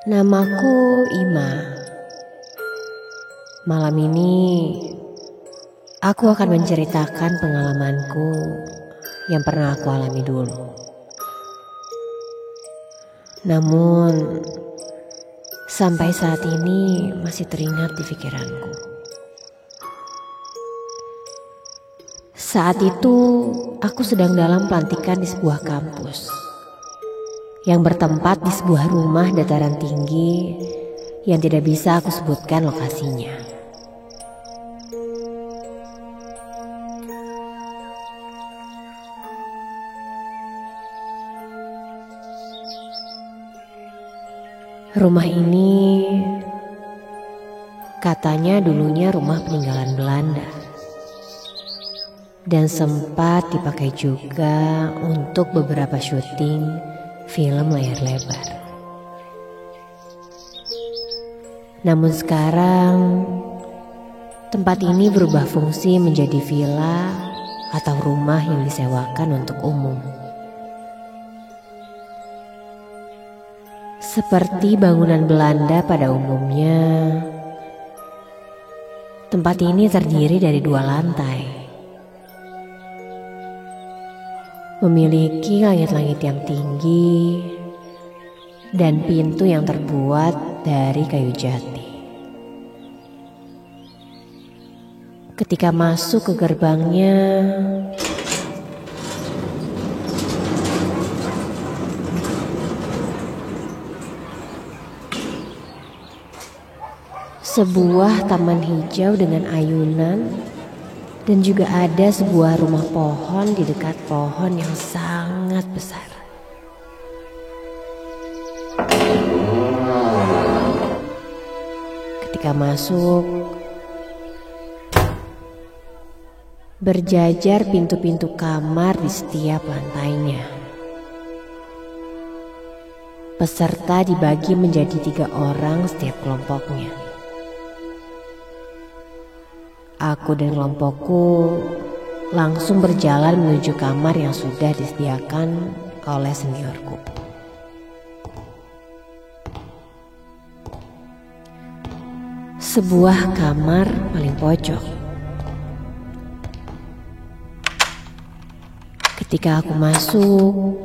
Namaku Ima. Malam ini aku akan menceritakan pengalamanku yang pernah aku alami dulu. Namun sampai saat ini masih teringat di pikiranku. Saat itu aku sedang dalam pelantikan di sebuah kampus yang bertempat di sebuah rumah dataran tinggi yang tidak bisa aku sebutkan lokasinya. Rumah ini katanya dulunya rumah peninggalan Belanda dan sempat dipakai juga untuk beberapa syuting film layar lebar. Namun sekarang tempat ini berubah fungsi menjadi villa atau rumah yang disewakan untuk umum. Seperti bangunan Belanda pada umumnya, tempat ini terdiri dari 2 lantai. Memiliki langit-langit yang tinggi dan pintu yang terbuat dari kayu jati. Ketika masuk ke gerbangnya, sebuah taman hijau dengan ayunan, dan juga ada sebuah rumah pohon di dekat pohon yang sangat besar. Ketika masuk, berjajar pintu-pintu kamar di setiap lantainya. Peserta dibagi menjadi 3 orang setiap kelompoknya. Aku dan kelompokku langsung berjalan menuju kamar yang sudah disediakan oleh seniorku. Sebuah kamar paling pojok. Ketika aku masuk,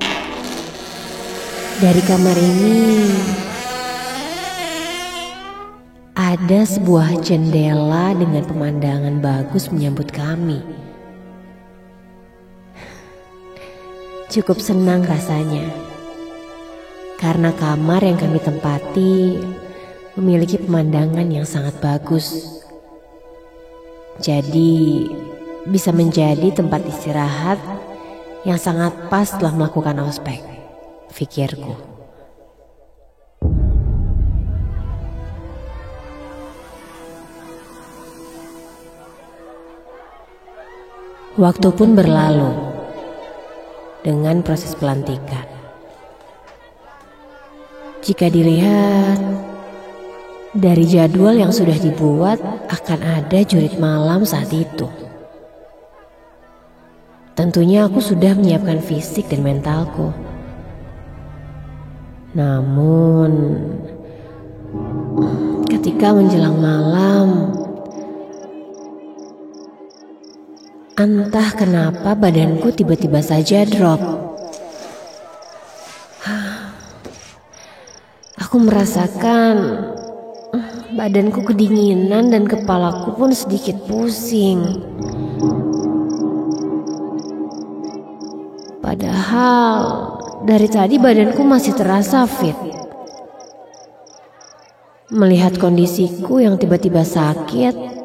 dari kamar ini ada sebuah jendela dengan pemandangan bagus menyambut kami. Cukup senang rasanya, karena kamar yang kami tempati memiliki pemandangan yang sangat bagus. Jadi bisa menjadi tempat istirahat yang sangat pas setelah melakukan ospek, pikirku. Waktu pun berlalu dengan proses pelantikan. Jika dilihat dari jadwal yang sudah dibuat, akan ada jurit malam saat itu. Tentunya aku sudah menyiapkan fisik dan mentalku. Namun ketika menjelang malam, entah kenapa badanku tiba-tiba saja drop. Aku merasakan badanku kedinginan dan kepalaku pun sedikit pusing. Padahal dari tadi badanku masih terasa fit. Melihat kondisiku yang tiba-tiba sakit,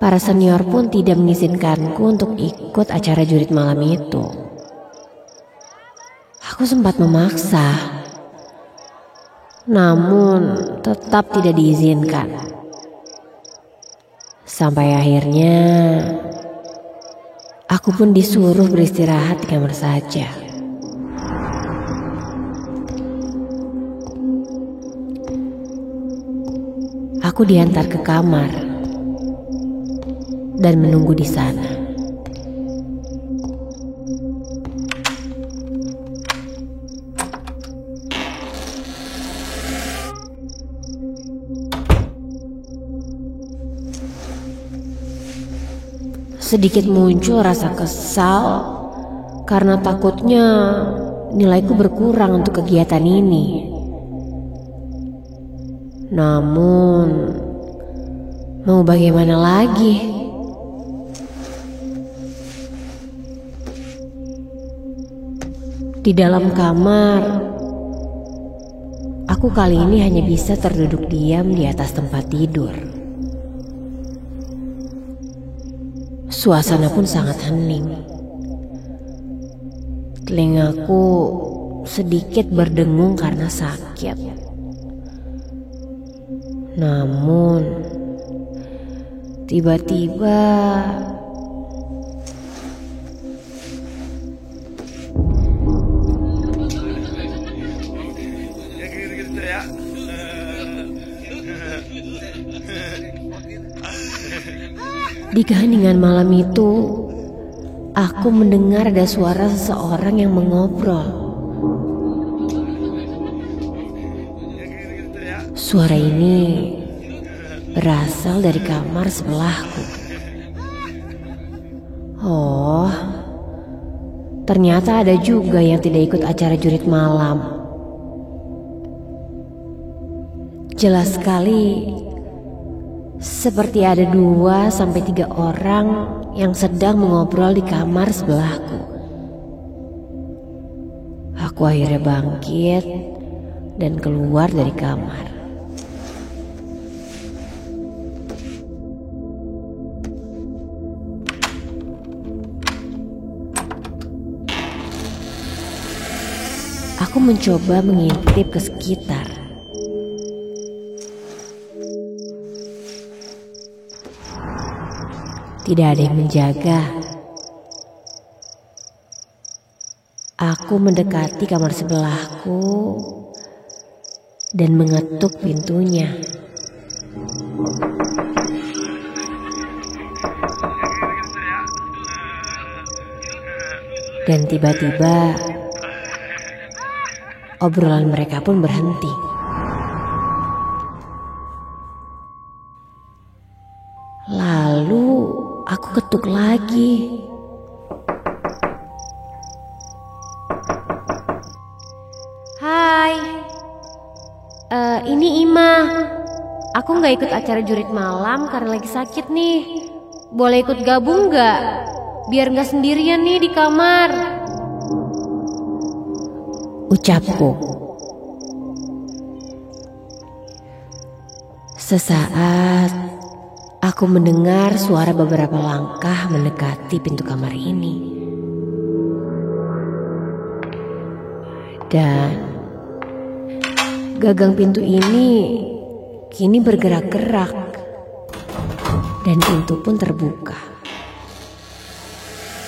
para senior pun tidak mengizinkanku untuk ikut acara jurit malam itu. Aku sempat memaksa, namun tetap tidak diizinkan. Sampai akhirnya aku pun disuruh beristirahat di kamar saja. Aku diantar ke kamar dan menunggu di sana. sedikit muncul rasa kesal karena takutnya nilaiku berkurang untuk kegiatan ini. Namun, mau bagaimana lagi? Di dalam kamar, aku kali ini hanya bisa terduduk diam di atas tempat tidur. Suasana pun sangat hening. Telingaku sedikit berdengung karena sakit. Namun, tiba-tiba di keheningan malam itu, aku mendengar ada suara seseorang yang mengobrol. Suara ini berasal dari kamar sebelahku. Oh, ternyata ada juga yang tidak ikut acara jurit malam. Jelas sekali, seperti ada 2-3 orang yang sedang mengobrol di kamar sebelahku. Aku akhirnya bangkit dan keluar dari kamar. Aku mencoba mengintip ke sekitar. Tidak ada yang menjaga. Aku mendekati kamar sebelahku dan mengetuk pintunya. Dan tiba-tiba obrolan mereka pun berhenti. Lalu aku ketuk lagi. Hai, ini Ima. Aku nggak ikut acara jurit malam karena lagi sakit nih. Boleh ikut gabung nggak? Biar nggak sendirian nih di kamar. Ucapku. Sesaat aku mendengar suara beberapa langkah mendekati pintu kamar ini. Dan gagang pintu ini kini bergerak-gerak. Dan pintu pun terbuka.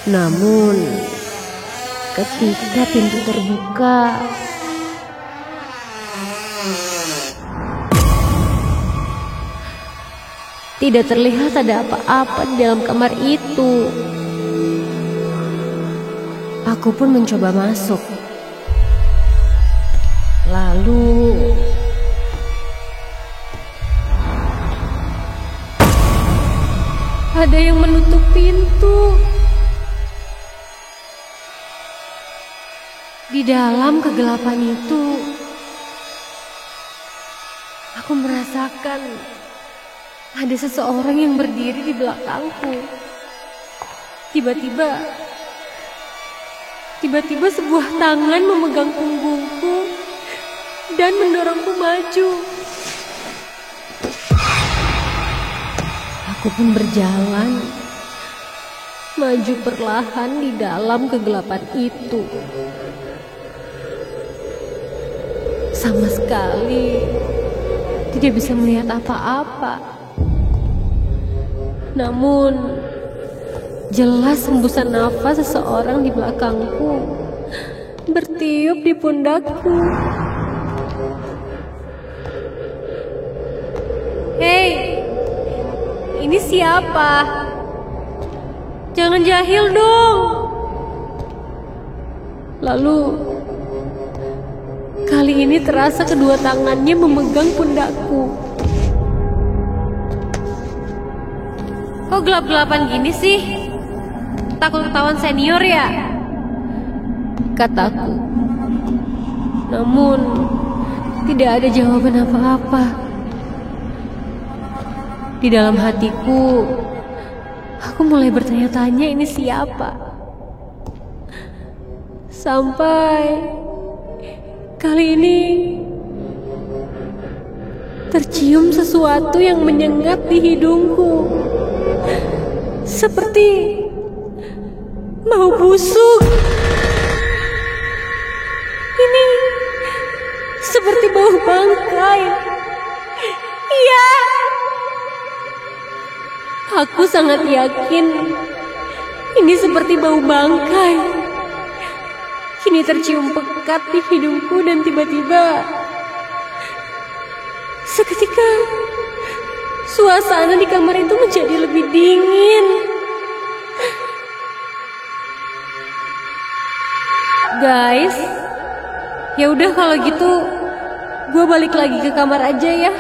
Namun, ketika pintu terbuka, tidak terlihat ada apa-apa di dalam kamar itu. Aku pun mencoba masuk. Lalu ada yang menutup pintu. Di dalam kegelapan itu, aku merasakan ada seseorang yang berdiri di belakangku. Tiba-tiba sebuah tangan memegang punggungku dan mendorongku maju. Aku pun berjalan, maju perlahan di dalam kegelapan itu. Sama sekali tidak bisa melihat apa-apa. Namun, jelas hembusan nafas seseorang di belakangku bertiup di pundakku. Hei, ini siapa? Jangan jahil dong. Lalu, kali ini terasa kedua tangannya memegang pundakku. Kok gelap-gelapan gini sih? takut ketahuan senior ya? Kataku. Namun tidak ada jawaban apa-apa. Di dalam hatiku, aku mulai bertanya-tanya ini siapa. Sampai kali ini tercium sesuatu yang menyengat di hidungku. Seperti bau busuk. Ini seperti bau bangkai. Iya. Aku sangat yakin ini seperti bau bangkai. Kini tercium pekat di hidungku dan tiba-tiba seketika suasana di kamar itu menjadi lebih dingin. Guys, ya udah kalau gitu gue balik lagi ke kamar aja ya.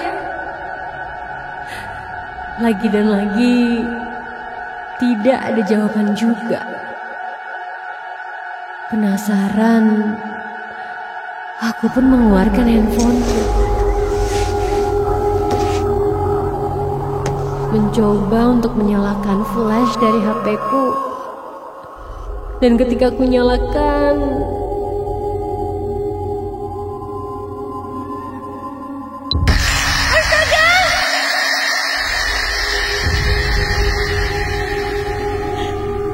Lagi dan lagi tidak ada jawaban juga. Penasaran, aku pun mengeluarkan handphoneku, mencoba untuk menyalakan flash dari HP-ku. Dan ketika aku nyalakan, astaga!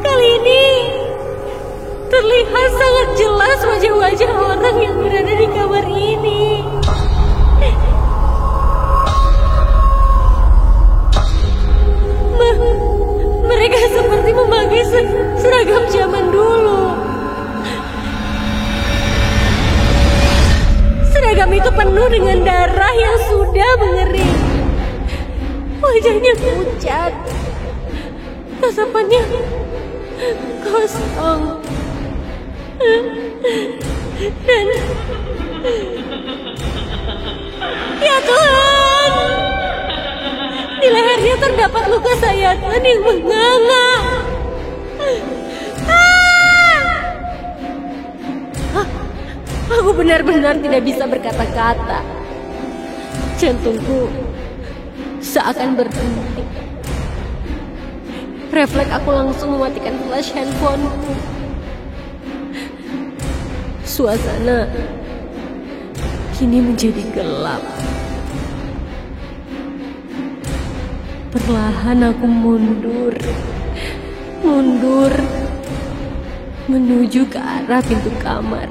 Kali ini terlihat sangat jelas wajah-wajah orang yang berada di kamar ini. Mereka seperti memakai seragam zaman dulu. Seragam itu penuh dengan darah yang sudah mengering. Wajahnya pucat, tasapannya kosong, dan ya Tuhan, di lehernya terdapat luka sayatan yang menganga. Aku benar-benar tidak bisa berkata-kata. Jantungku seakan berhenti. Refleks aku langsung mematikan flash handphoneku. Suasana kini menjadi gelap. Perlahan aku mundur menuju ke arah pintu kamar.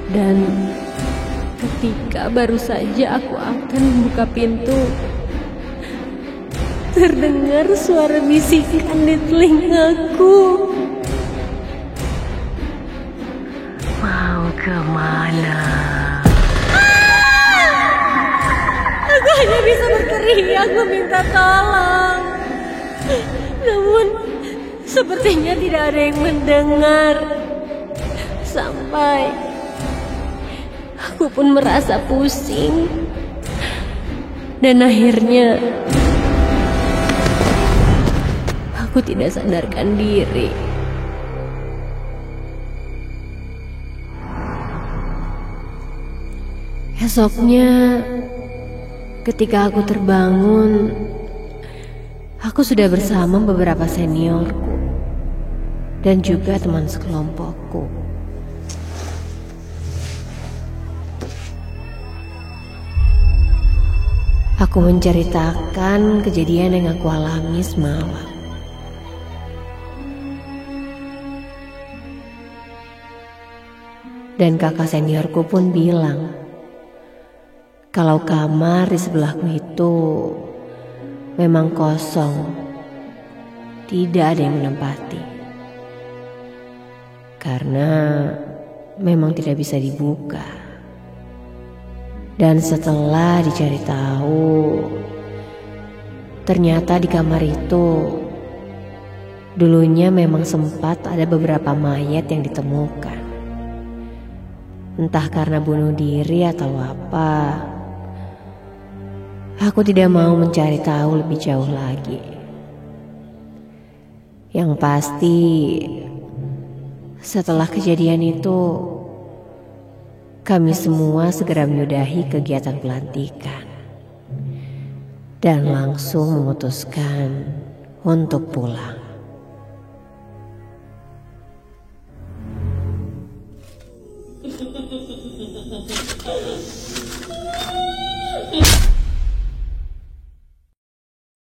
Dan ketika baru saja aku akan membuka pintu, terdengar suara bisikan di telingaku. Mau kemana? Aku hanya bisa berteriak meminta tolong. Namun sepertinya tidak ada yang mendengar. Sampai aku pun merasa pusing. Dan akhirnya aku tidak sadarkan diri. Esoknya ketika aku terbangun, aku sudah bersama beberapa seniorku dan juga teman sekelompokku. Aku menceritakan kejadian yang aku alami semalam. Dan kakak seniorku pun bilang kalau kamar di sebelahku itu memang kosong, tidak ada yang menempati. Karena memang tidak bisa dibuka. Dan setelah dicari tahu, ternyata di kamar itu dulunya memang sempat ada beberapa mayat yang ditemukan. Entah karena bunuh diri atau apa, aku tidak mau mencari tahu lebih jauh lagi. Yang pasti setelah kejadian itu kami semua segera menyudahi kegiatan pelantikan dan langsung memutuskan untuk pulang.